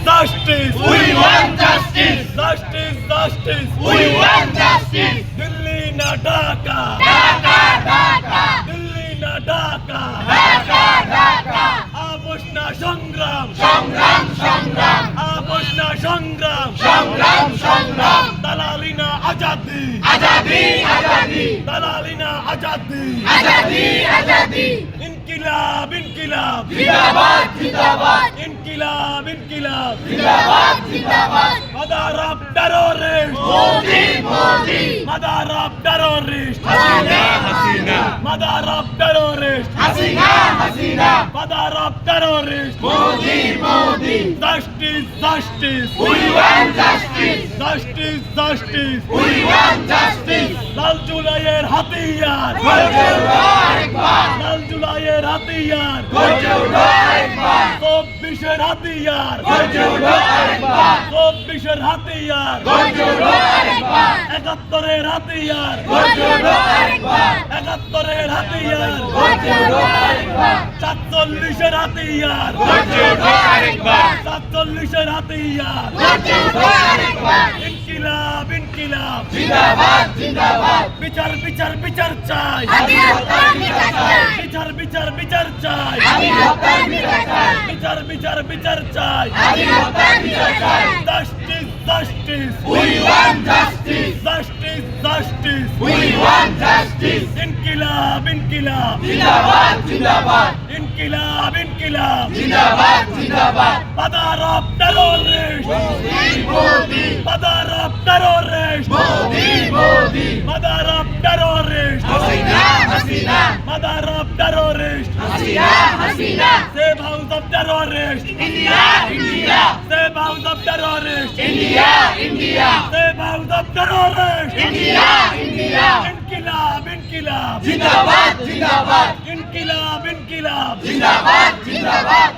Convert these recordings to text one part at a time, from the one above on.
justice. We want justice. Justice, justice. We want justice. Delhi na Dhaka. Dhaka, Dhaka. Delhi na Dhaka. Dhaka, Dhaka. আপোষ না সংগ্রাম, সংগ্রাম, সংগ্রাম, আপোষ না সংগ্রাম, সংগ্রাম, সংগ্রাম। দালালি না আজাদি, আজাদি, আজাদি, দালালি না আজাদি। আজাদি, আজাদি। ইনকিলাব, ইনকিলাব, জিন্দাবাদ, জিন্দাবাদ, ইনকিলাব, ইনকিলাব। জিন্দাবাদ, জিন্দাবাদ। Mother of terrorists, Modi, Modi. mother of terrorists, Hasina, Hasina. mother of terrorists, Hasina, Hasina. mother of terrorists. Modi, Modi. Justice, justice, We want justice. justice, justice. We want justice. লাল জুলাইয়ের হাতিয়ার, গর্জে উঠো আরেকবার। লাল জুলাইয়ের হাতিয়ার, গর্জে উঠো আরেকবার। 24-এর হাতিয়ার, গর্জে উঠো আরেকবার। 24-এর হাতিয়ার, গর্জে উঠো আরেকবার। 71-এর হাতিয়ার, গর্জে উঠো আরেকবার। 71-এর হাতিয়ার, গর্জে উঠো আরেকবার। 47-এর হাতিয়ার, গর্জে উঠো আরেকবার। 47-এর হাতিয়ার। গর্জে উঠো আরেকবার। ইনকিলাব, ইনকিলাব, জিন্দাবাদ, জিন্দাবাদ। বিচার, বিচার, বিচার চাই, আমি হত্যার বিচার চাই। বিচার, বিচার, বিচার চাই, আমি হত্যার বিচার চাই। বিচার, বিচার, বিচার চাই। আমি হত্যার বিচার চাই। Justice, justice, We want justice. justice, justice. We want justice. ইনকিলাব, ইনকিলাব, জিন্দাবাদ, জিন্দাবাদ, ইনকিলাব, ইনকিলাব। জিন্দাবাদ, জিন্দাবাদ। Mother of terrorists, Modi, Modi, mother of terrorists, Modi, Modi. mother of terrorists, Hasina, Hasina, mother of terrorists. Hasina, Hasina. Save house of terrorists, India, India, save house of terrorists, India, India, save house of terrorists. India, India. ইনকিলাব, ইনকিলাব, জিন্দাবাদ, জিন্দাবাদ, ইনকিলাব, ইনকিলাব। জিন্দাবাদ, জিন্দাবাদ।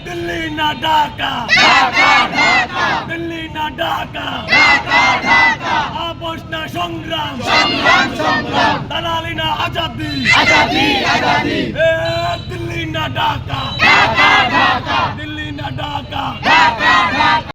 দিল্লি না ঢাকা, ঢাকা, ঢাকা, দিল্লি না ঢাকা। ঢাকা, ঢাকা। আপোষ না সংগ্রাম, সংগ্রাম, সংগ্রাম। দালালি না আজাদি। আজাদি, আজাদি। দিল্লি না ঢাকা, ঢাকা, ঢাকা, দিল্লি না ঢাকা। ঢাকা, ঢাকা।